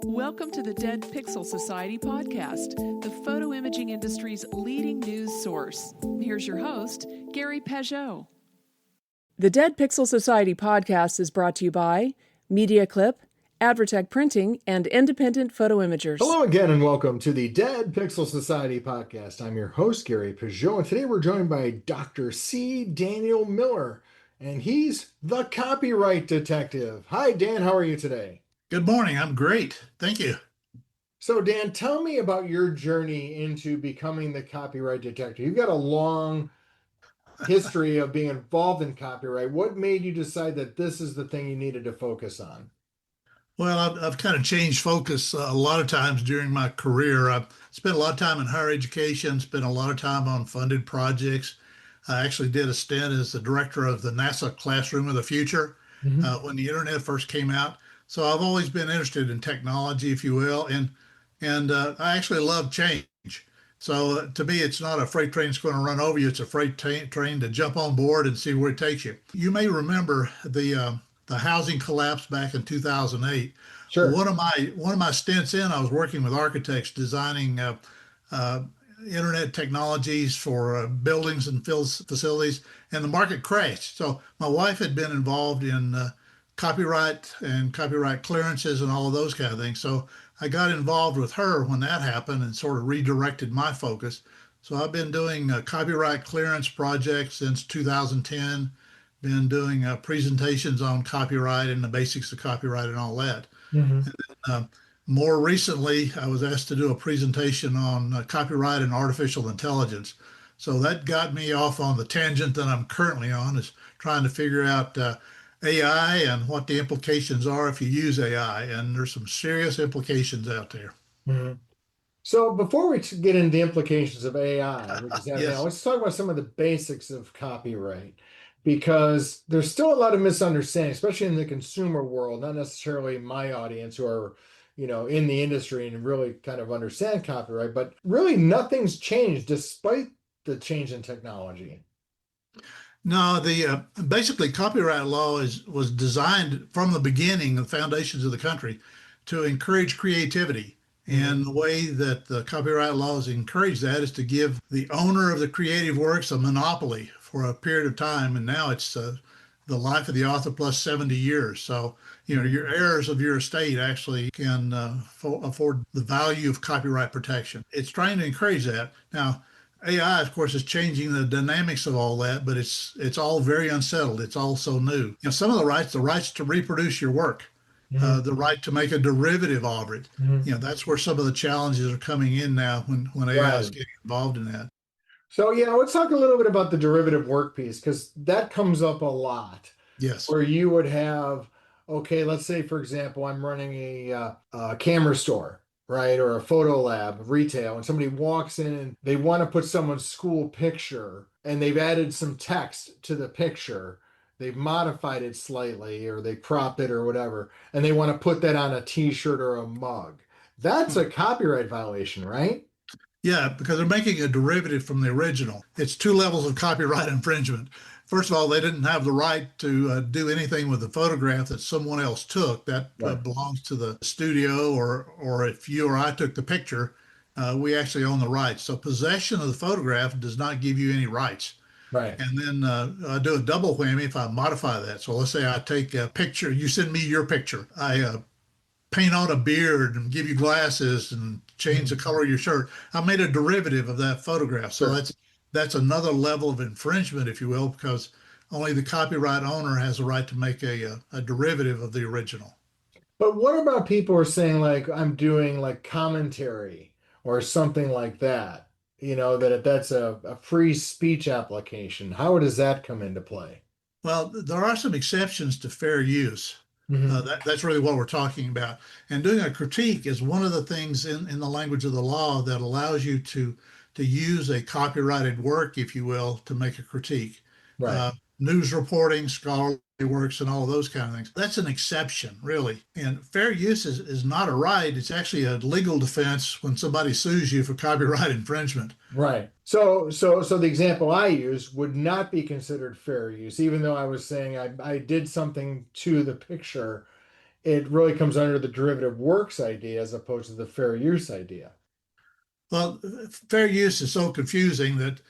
Welcome to the Dead Pixel Society podcast, the photo imaging industry's leading news source. Here's your host, Gary Peugeot. The Dead Pixel Society podcast is brought to you by Mediaclip, Advertech Printing, and Independent Photo Imagers. Hello again, and welcome to the Dead Pixel Society podcast. I'm your host, Gary Peugeot, and today we're joined by Dr. C. Daniel Miller, and he's the copyright detective. Hi, Dan. How are you today? Good morning. I'm great. Thank you. So, Dan, tell me about your journey into becoming the copyright detective. You've got a long history of being involved in copyright. What made you decide that this is the thing you needed to focus on? Well, I've kind of changed focus a lot of times during my career. I've spent a lot of time in higher education, spent a lot of time on funded projects. I actually did a stint as the director of the NASA Classroom of the Future when the internet first came out. So I've always been interested in technology, if you will, and I actually love change. So to me, it's not a freight train that's going to run over you. It's a freight train to jump on board and see where it takes you. You may remember the housing collapse back in 2008. Sure. One of my stints I was working with architects designing internet technologies for buildings and facilities, and the market crashed. So my wife had been involved in copyright and copyright clearances and all of those kind of things. So I got involved with her when that happened and sort of redirected my focus. So I've been doing copyright clearance projects since 2010, been doing presentations on copyright and the basics of copyright and all that. And then, more recently, I was asked to do a presentation on copyright and artificial intelligence. So that got me off on the tangent that I'm currently on, is trying to figure out AI and what the implications are if you use AI. And there's some serious implications out there. So before we get into the implications of AI, which is Yes. now, let's talk about some of the basics of copyright, because there's still a lot of misunderstanding, especially in the consumer world, not necessarily my audience who are, in the industry and really kind of understand copyright, but really nothing's changed despite the change in technology. No, basically copyright law was designed from the beginning, the foundations of the country, to encourage creativity. And the way that the copyright laws encourage that is to give the owner of the creative works a monopoly for a period of time. And now it's the life of the author plus 70 years. So, your heirs of your estate actually can afford the value of copyright protection. It's trying to encourage that. Now, AI, of course, is changing the dynamics of all that, but it's all very unsettled. It's all so new. Some of the rights to reproduce your work, the right to make a derivative of it. That's where some of the challenges are coming in now when AI is getting involved in that. So, let's talk a little bit about the derivative work piece, because that comes up a lot. Yes. Where you would have, okay, let's say, for example, I'm running a camera store, right? Or a photo lab, retail, and somebody walks in and they want to put someone's school picture and they've added some text to the picture. They've modified it slightly or they cropped it or whatever, and they want to put that on a t-shirt or a mug. That's a copyright violation, right? Yeah, because they're making a derivative from the original. It's two levels of copyright infringement. First of all, they didn't have the right to do anything with the photograph that someone else took. That belongs to the studio, or if you or I took the picture, we actually own the rights. So possession of the photograph does not give you any rights. Right. And then I do a double whammy if I modify that. So let's say I take a picture, you send me your picture. I paint on a beard and give you glasses and change the color of your shirt. I made a derivative of that photograph. So that's another level of infringement, if you will, because only the copyright owner has the right to make a derivative of the original. But what about people who are saying, like, I'm doing like commentary or something like that, that's a free speech application? How does that come into play? Well, there are some exceptions to fair use. That's really what we're talking about. And doing a critique is one of the things in the language of the law that allows you to use a copyrighted work, if you will, to make a critique. Right. News reporting, scholarly works, and all of those kind of things. That's an exception, really. And fair use is not a right. It's actually a legal defense when somebody sues you for copyright infringement. Right. So the example I use would not be considered fair use, even though I was saying I did something to the picture it really comes under the derivative works idea as opposed to the fair use idea. Well, fair use is so confusing that,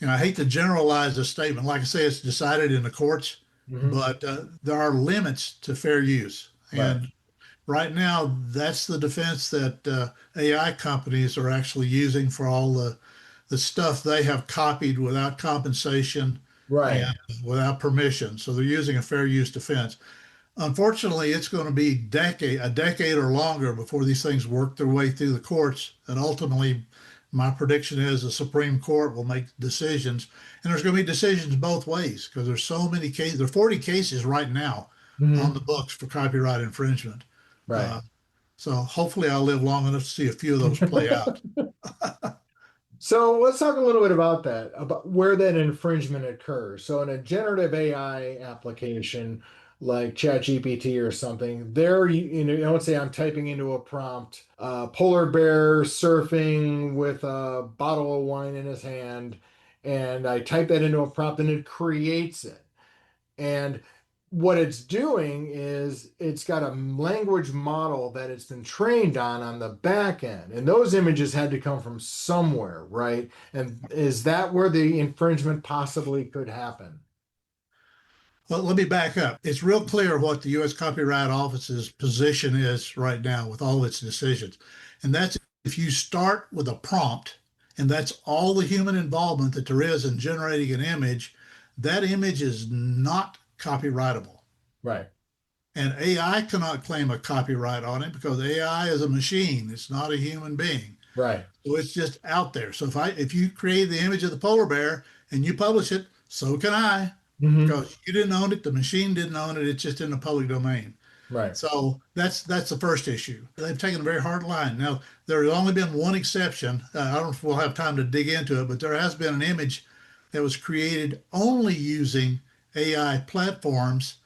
I hate to generalize a statement. Like I say, it's decided in the courts, Hmm. but there are limits to fair use. Right. And right now, that's the defense that AI companies are actually using for all the stuff they have copied without compensation Right. and without permission. So they're using a fair use defense. Unfortunately, it's going to be a decade or longer before these things work their way through the courts. And ultimately, my prediction is the Supreme Court will make decisions. And there's going to be decisions both ways because there's so many cases. There are 40 cases right now on Hmm. the books for copyright infringement. Right. Uh, so hopefully I'll live long enough to see a few of those play out. So let's talk a little bit about that, about where that infringement occurs. So in a generative AI application like ChatGPT or something, there let's say I'm typing into a prompt, polar bear surfing with a bottle of wine in his hand, and I type that into a prompt and it creates it. And what it's doing is it's got a language model that it's been trained on the back end. And those images had to come from somewhere, right? And is that where the infringement possibly could happen? Well, let me back up. It's real clear what the U.S. Copyright Office's position is right now with all its decisions. And that's if you start with a prompt, and that's all the human involvement that there is in generating an image, that image is not copyrightable. Right. And AI cannot claim a copyright on it because AI is a machine, it's not a human being. Right. So it's just out there. So if you create the image of the polar bear and you publish it, so can I, Hmm. because you didn't own it, the machine didn't own it, it's just in the public domain. Right. So that's the first issue. They've taken a very hard line. Now there has only been one exception. I don't know if we'll have time to dig into it, but there has been an image that was created only using AI platforms.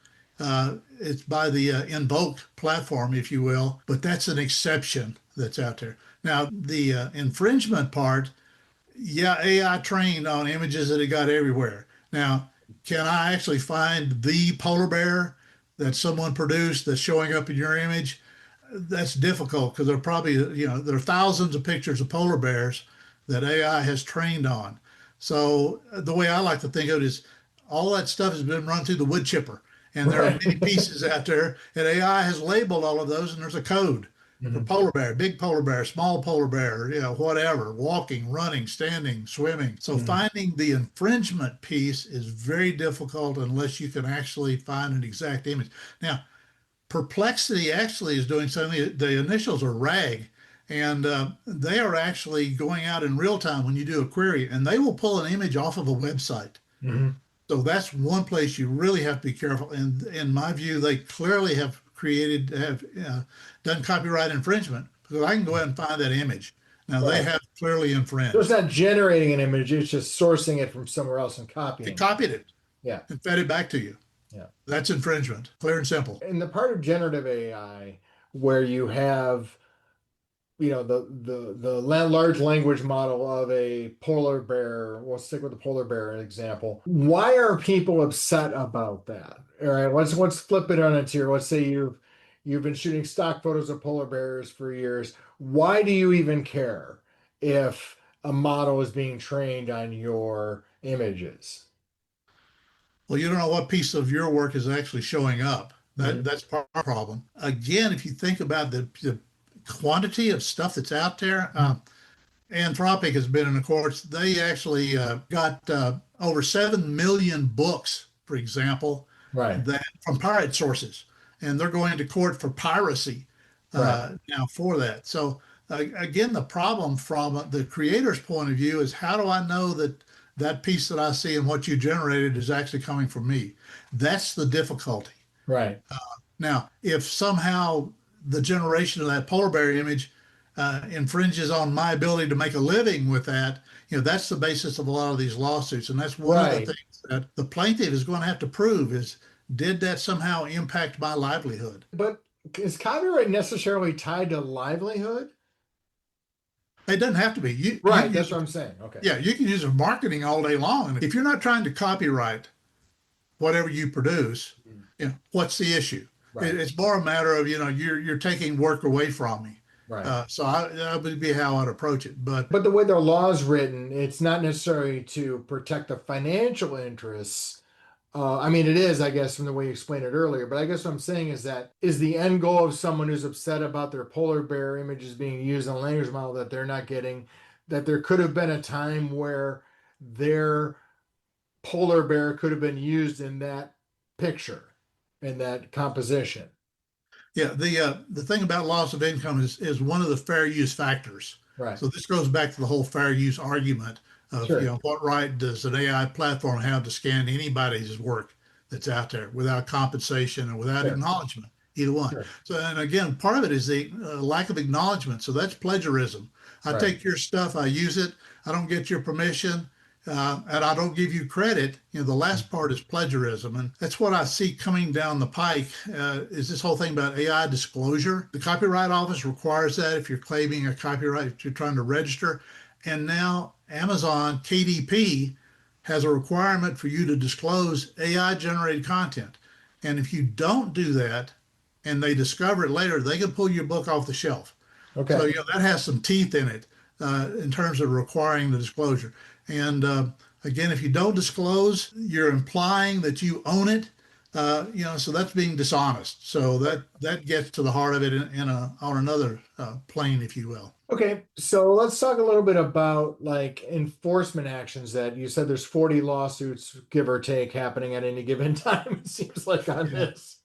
It's by the Invoke platform, if you will, but that's an exception that's out there. Now the infringement part, yeah, AI trained on images that it got everywhere. Now, can I actually find the polar bear that someone produced that's showing up in your image? That's difficult because there are probably, there are thousands of pictures of polar bears that AI has trained on. So the way I like to think of it is all that stuff has been run through the wood chipper. And there are Right. many pieces out there, and AI has labeled all of those, and there's a code for Mhm. polar bear, big polar bear, small polar bear, whatever, walking, running, standing, swimming. So Mhm. finding the infringement piece is very difficult unless you can actually find an exact image. Now, Perplexity actually is doing something. The initials are RAG, and they are actually going out in real time when you do a query, and they will pull an image off of a website. Mhm. So that's one place you really have to be careful. And in my view, they clearly have done copyright infringement because I can go ahead and find that image. Now they Right. have clearly So it's infringed. not generating an image, it's just sourcing it from somewhere else and They copying it. copied it Yeah. and fed it back to you. Yeah. That's infringement, clear and simple. In the part of generative AI where you have the large language model of a polar bear. We'll stick with the polar bear example. Why are people upset about that? All right, let's flip it on its here. Let's say you've been shooting stock photos of polar bears for years. Why do you even care if a model is being trained on your images? Well, you don't know what piece of your work is actually showing up. Mhm. That's part of the problem. Again, if you think about the quantity of stuff that's out there, Anthropic has been in the courts. They actually got over 7 million books, for example, Right, that from pirate sources, and they're going to court for piracy right, now for that. So again, the problem from the creator's point of view is how do I know that that piece that I see and what you generated is actually coming from me? That's the difficulty. right, Now, if somehow the generation of that polar bear image infringes on my ability to make a living with that, that's the basis of a lot of these lawsuits. And that's one of the right. things that the plaintiff is going to have to prove is did that somehow impact my livelihood? But is copyright necessarily tied to livelihood? It doesn't have to be. You Right, can that's use what it. I'm saying. Okay. Yeah, you can use it for marketing all day long. And if you're not trying to copyright whatever you produce, what's the issue? Right. It's more a matter of, you're taking work away from me. Right. So that would be how I'd approach it. But But the way the law is written, it's not necessarily to protect the financial interests. I mean, it is, I guess, from the way you explained it earlier. But I guess what I'm saying is that is the end goal of someone who's upset about their polar bear images being used in a language model that they're not getting, that there could have been a time where their polar bear could have been used in that picture, in that composition. yeah, the thing about loss of income is one of the fair use factors. Right. So this goes back to the whole fair use argument of, Sure. what right does an AI platform have to scan anybody's work that's out there without compensation and without Sure. acknowledgement, either one. Sure. So, and again, part of it is the lack of acknowledgement. So that's plagiarism. I Right. take your stuff, I use it, I don't get your permission, and I don't give you credit. The last part is plagiarism, and that's what I see coming down the pike. Is this whole thing about AI disclosure? The Copyright Office requires that if you're claiming a copyright, if you're trying to register, and now Amazon KDP has a requirement for you to disclose AI generated content, and if you don't do that, and they discover it later, they can pull your book off the shelf. Okay. So that has some teeth in it in terms of requiring the disclosure. And again, if you don't disclose, you're implying that you own it. So that's being dishonest. So that gets to the heart of it on another plane, if you will. Okay, so let's talk a little bit about like enforcement actions that you said there's 40 lawsuits, give or take, happening at any given time, it seems like on Yeah. this.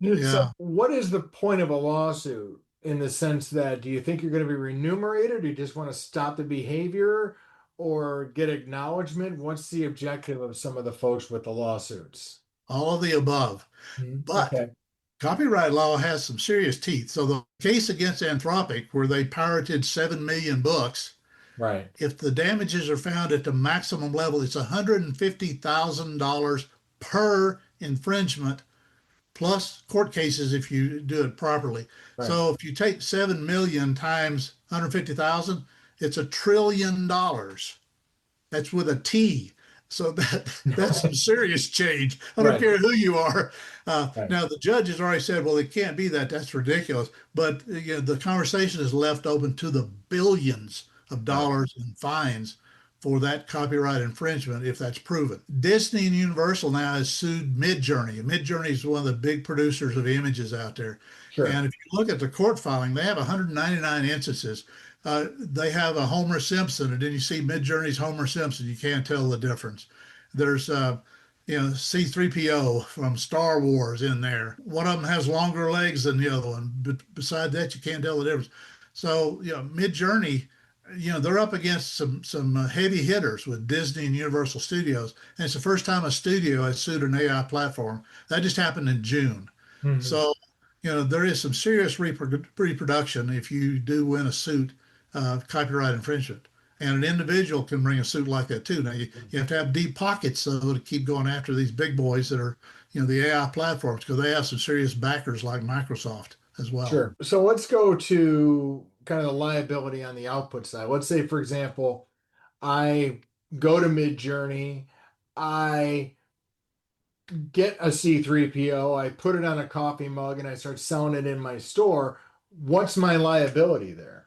Yeah. So what is the point of a lawsuit in the sense that do you think you're going to be remunerated? Do you just want to stop the behavior or get acknowledgement? What's the objective of some of the folks with the lawsuits? All of the above. But Okay. copyright law has some serious teeth. So the case against Anthropic, where they pirated 7 million books, Right. if the damages are found at the maximum level, it's $150,000 per infringement, plus court cases if you do it properly. Right. So if you take 7 million times 150,000, it's $1 trillion. That's with a T. So that's some serious change. I don't Right. care who you are. Right. Now the judge has already said, well, it can't be that. That's ridiculous. But the conversation is left open to the billions of dollars in fines for that copyright infringement if that's proven. Disney and Universal now has sued Midjourney. Midjourney is one of the big producers of images out there. Sure. And if you look at the court filing, they have 199 instances. They have a Homer Simpson, and then you see Midjourney's Homer Simpson. You can't tell the difference. There's C-3PO from Star Wars in there. One of them has longer legs than the other one, but beside that, you can't tell the difference. So Midjourney, they're up against some heavy hitters with Disney and Universal Studios, and it's the first time a studio has sued an AI platform. That just happened in June. Mhm. So there is some serious reproduction if you do win a suit. Copyright infringement. And an individual can bring a suit like that too. Now you have to have deep pockets though to keep going after these big boys that are, the AI platforms, because they have some serious backers like Microsoft as well. Sure. So let's go to kind of the liability on the output side. Let's say, for example, I go to Midjourney, I get a C3PO, I put it on a coffee mug, and I start selling it in my store. What's my liability there?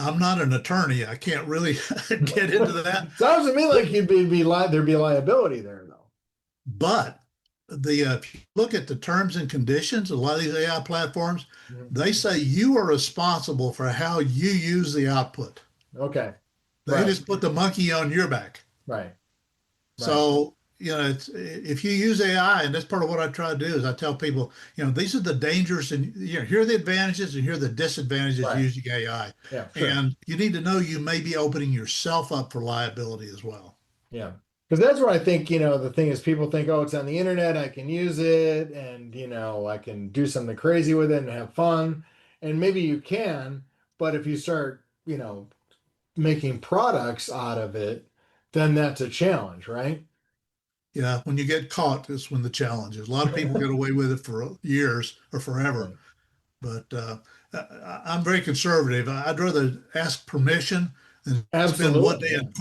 I'm not an attorney. I can't really get into that. Sounds to me like there'd be liability there, though. But if you look at the terms and conditions, a lot of these AI platforms, they say you are responsible for how you use the output. Okay. They just put the monkey on your back. Right. So, if you use AI, and that's part of what I try to do is I tell people, these are the dangers and here are the advantages and here are the disadvantages of using AI. Yeah, sure. And you need to know you may be opening yourself up for liability as well. Yeah. Because that's where I think, the thing is people think, oh, it's on the internet, I can use it and, I can do something crazy with it and have fun. And maybe you can, but if you start, making products out of it, then that's a challenge, right? Yeah, when you get caught, that's when the challenge is. A lot of people get away with it for years or forever. Right. But I'm very conservative. I'd rather ask permission than spend one day in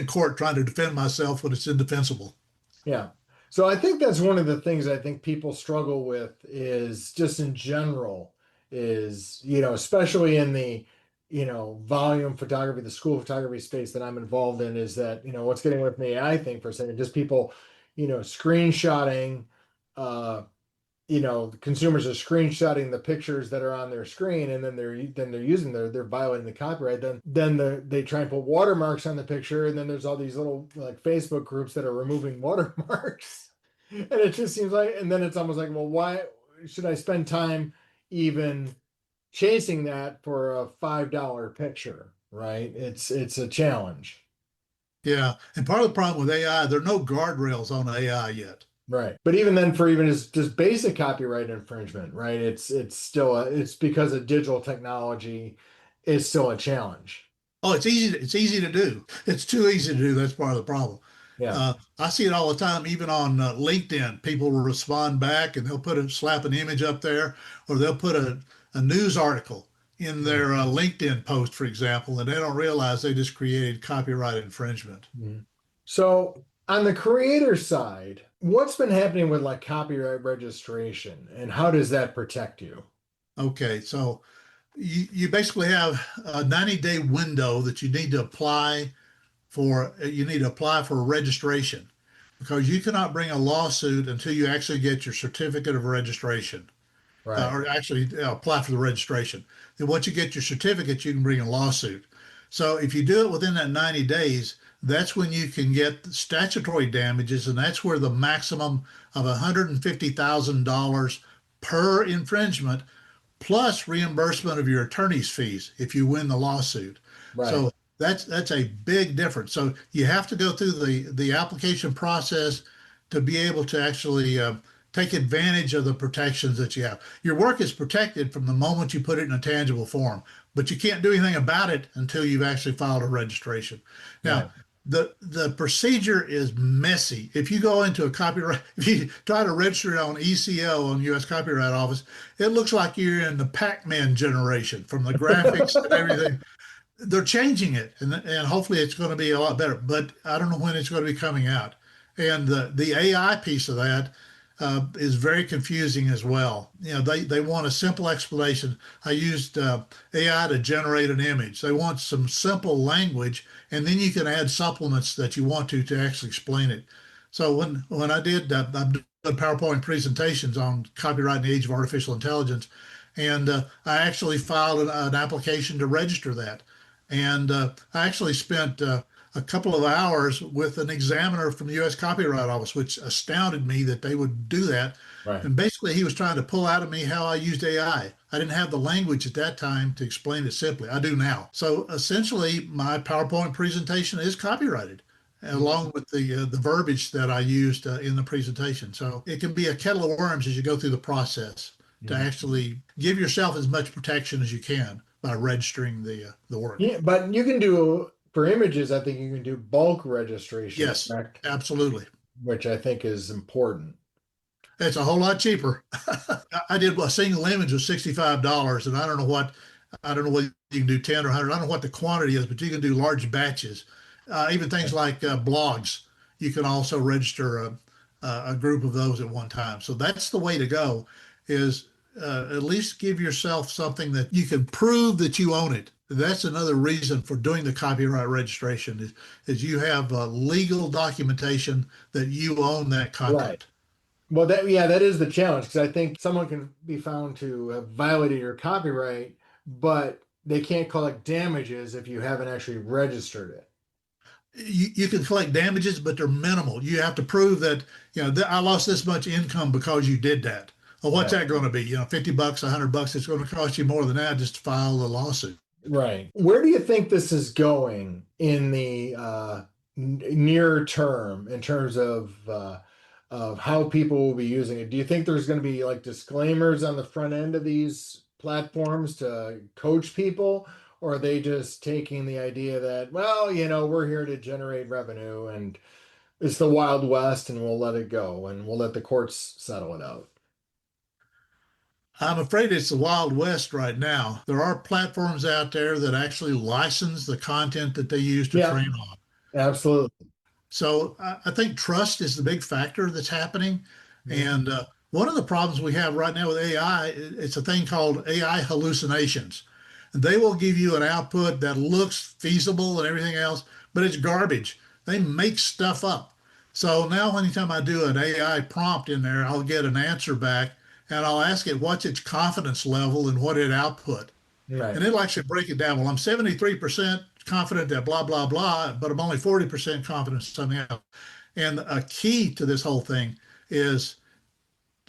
court trying to defend myself when it's indefensible. Yeah. So I think that's one of the things I think people struggle with is just in general is, especially in the, volume photography, the school photography space that I'm involved in is that, what's getting with me, I think for a second, just people, screenshotting, uh, the consumers are screenshotting the pictures that are on their screen and then they're using they're violating the copyright. They try and put watermarks on the picture, and then there's all these little like Facebook groups that are removing watermarks. And it just seems like, and then it's almost like, well, why should I spend time even chasing that for a $5 picture, right? It's a challenge. Yeah. And part of the problem with AI, there are no guardrails on AI yet. Right. But even then, for even just basic copyright infringement, right? It's still it's because of digital technology is still a challenge. Oh, it's easy to do. It's too easy to do. That's part of the problem. Yeah. I see it all the time, even on LinkedIn. People will respond back and they'll slap an image up there, or they'll put a news article in their LinkedIn post, for example, and they don't realize they just created copyright infringement. Mhm. So on the creator side, what's been happening with like copyright registration and how does that protect you? Okay, so you basically have a 90-day window that you need to apply for registration, because you cannot bring a lawsuit until you actually get your certificate of registration, Right. or actually apply for the registration. Then once you get your certificate, you can bring a lawsuit. So if you do it within that 90 days, that's when you can get statutory damages, and that's where the maximum of $150,000 per infringement, plus reimbursement of your attorney's fees if you win the lawsuit. Right. So that's a big difference. So you have to go through the application process to be able to actually take advantage of the protections that you have. Your work is protected from the moment you put it in a tangible form, but you can't do anything about it until you've actually filed a registration. Right. Now, the procedure is messy. If you go into a copyright, if you try to register it on ECO, on U.S. Copyright Office, it looks like you're in the Pac-Man generation from the graphics and everything. They're changing it, and hopefully it's going to be a lot better. But I don't know when it's going to be coming out. And the AI piece of that is very confusing as well. They want a simple explanation. I used AI to generate an image. They want some simple language, and then you can add supplements that you want to actually explain it. So when I did, I've done PowerPoint presentations on copyright in the age of artificial intelligence, and I actually filed an application to register that. And I actually spent a couple of hours with an examiner from the U.S. Copyright Office, which astounded me that they would do that. Right. And basically, he was trying to pull out of me how I used AI. I didn't have the language at that time to explain it simply. I do now. So essentially, my PowerPoint presentation is copyrighted, along with the verbiage that I used in the presentation. So it can be a kettle of worms as you go through the process to actually give yourself as much protection as you can by registering the work. Yeah, but you can do for images, I think you can do bulk registration, Yes, correct? absolutely. Which I think is important. It's a whole lot cheaper. I did a single image was $65, and I don't know whether you can do 10 or 100. I don't know what the quantity is, but you can do large batches. Even things like blogs, you can also register a group of those at one time. So that's the way to go. Is at least give yourself something that you can prove that you own it. That's another reason for doing the copyright registration is you have legal documentation that you own that content. Right. Well, that is the challenge because I think someone can be found to have violated your copyright, but they can't collect damages if you haven't actually registered it. You can collect damages, but they're minimal. You have to prove that, I lost this much income because you did that. Well, what's Right. that going to be? $50, $100, it's going to cost you more than that just to file the lawsuit. Right. Where do you think this is going in the near term in terms of how people will be using it? Do you think there's going to be like disclaimers on the front end of these platforms to coach people, or are they just taking the idea that, well, we're here to generate revenue and it's the Wild West and we'll let it go and we'll let the courts settle it out? I'm afraid it's the Wild West right now. There are platforms out there that actually license the content that they use to Yeah, train on. absolutely. So I think trust is the big factor that's happening. Mhm. And one of the problems we have right now with AI, it's a thing called AI hallucinations. And they will give you an output that looks feasible and everything else, but it's garbage. They make stuff up. So now, anytime I do an AI prompt in there, I'll get an answer back and I'll ask it what's its confidence level and what it output. Right. And it'll actually break it down. Well, I'm 73% confident that blah, blah, blah, but I'm only 40% confident in something else. And a key to this whole thing is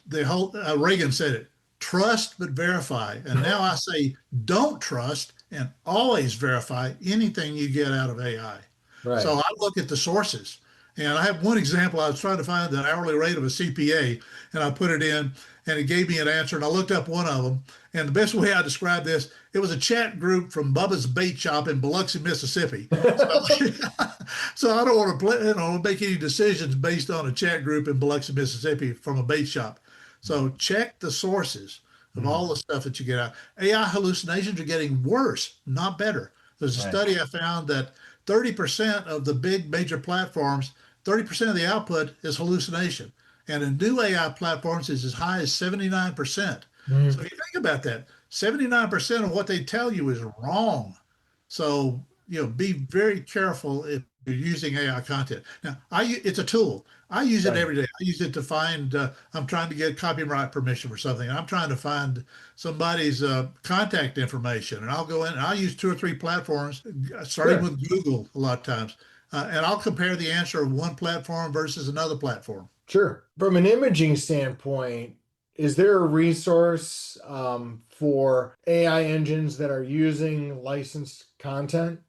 the whole Reagan said it, trust but verify. And now I say don't trust and always verify anything you get out of AI. So Right. I look at the sources. And I have one example. I was trying to find the hourly rate of a CPA, and I put it in, and it gave me an answer. And I looked up one of them. And the best way I describe this, it was a chat group from Bubba's Bait Shop in Biloxi, Mississippi. So, so I don't want to play, make any decisions based on a chat group in Biloxi, Mississippi from a bait shop. So check the sources of all Mhm. the stuff that you get out. AI hallucinations are getting worse, not better. There's a Right. study I found that 30% of the big major platforms, 30% of the output is hallucination. And in new AI platforms, it's as high as 79%. So Mhm. if you think about that, 79% of what they tell you is wrong. So, be very careful if you're using AI content. Now, it's a tool. I use it Right. every day. I use it to find, I'm trying to get copyright permission for something. I'm trying to find somebody's contact information. And I'll go in and I'll use two or three platforms, starting Sure. with Google a lot of times. And I'll compare the answer of one platform versus another platform. Sure. From an imaging standpoint, is there a resource for AI engines that are using licensed content?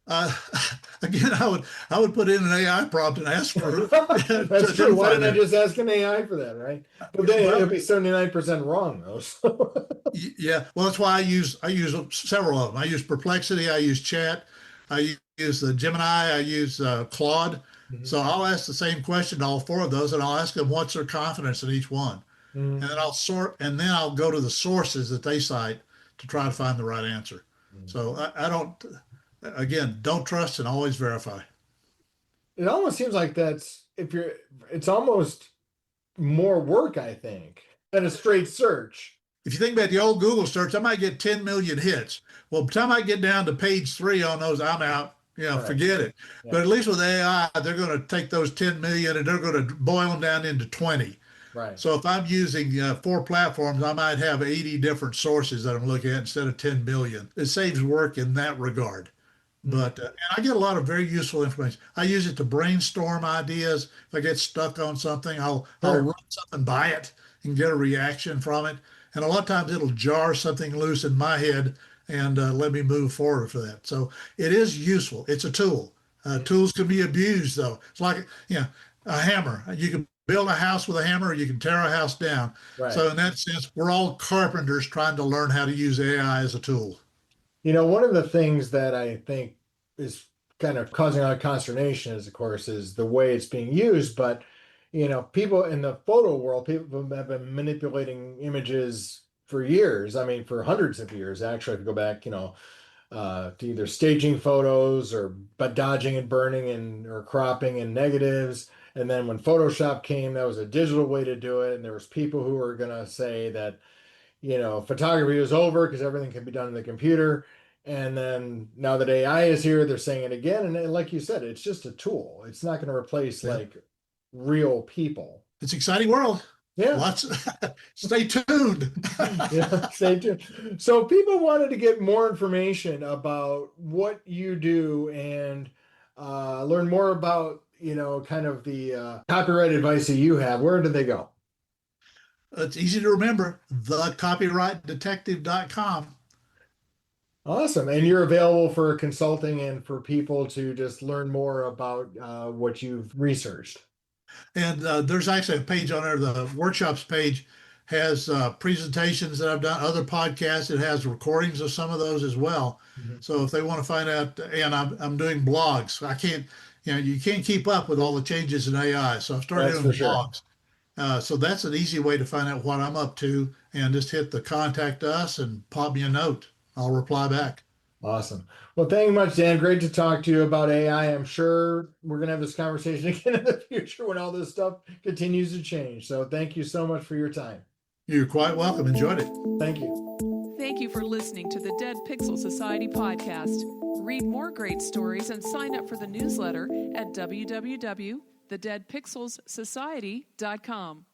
Uh, again, I would put in an AI prompt and ask for to That's true. Why identify didn't I that. just ask an AI for that, right? But then it'll Well, be 79% wrong though. So. yeah, well, that's why I use several of them. I use Perplexity, I use Chat, I use the Gemini, I use Claude. Mhm. So I'll ask the same question to all four of those, and I'll ask them what's their confidence in each one, Mhm. and then I'll sort, and then I'll go to the sources that they cite to try to find the right answer. Mhm. So I don't, again, don't trust and always verify. It almost seems like it's almost more work, I think, than a straight search. If you think about the old Google search, I might get 10 million hits. Well, by the time I get down to page 3 on those, I'm out. Right. Forget it. Yeah. But at least with AI, they're going to take those 10 million and they're going to boil them down into 20. Right. So if I'm using four platforms, I might have 80 different sources that I'm looking at instead of 10 million. It saves work in that regard. Mhm. But and I get a lot of very useful information. I use it to brainstorm ideas. If I get stuck on something, I'll Sure. run something by it and get a reaction from it. And a lot of times it'll jar something loose in my head and let me move forward for that. So it is useful. It's a tool. Tools can be abused though. It's like a hammer. You can build a house with a hammer, or you can tear a house down. Right. So in that sense, we're all carpenters trying to learn how to use AI as a tool. One of the things that I think is kind of causing a lot of consternation is, of course, is the way it's being used. But, people in the photo world, people have been manipulating images for years. I mean, for hundreds of years, actually, if you go back, to either staging photos or but dodging and burning and or cropping and negatives. And then when Photoshop came, that was a digital way to do it. And there was people who were going to say that photography was over because everything can be done in the computer. And then now that AI is here, they're saying it again. And like you said, it's just a tool. It's not going to replace Yeah. like real people. It's an exciting world. Yeah. Lots. Stay tuned. Yeah. Stay tuned. So people wanted to get more information about what you do and learn more about, kind of the copyright advice that you have. Where did they go? It's easy to remember. Thecopyrightdetective.com. Awesome. And you're available for consulting and for people to just learn more about what you've researched. And there's actually a page on there. The workshops page has presentations that I've done, other podcasts. It has recordings of some of those as well. Mhm. So if they want to find out, and I'm doing blogs. I can't, you can't keep up with all the changes in AI. So I've started That's for doing sure. blogs. So that's an easy way to find out what I'm up to, and just hit the contact us and pop me a note. I'll reply back. Awesome. Well, thank you much, Dan. Great to talk to you about AI. I'm sure we're going to have this conversation again in the future when all this stuff continues to change. So thank you so much for your time. You're quite welcome. Enjoyed it. Thank you. Thank you for listening to the Dead Pixel Society podcast. Read more great stories and sign up for the newsletter at www.thedeadpixelssociety.com.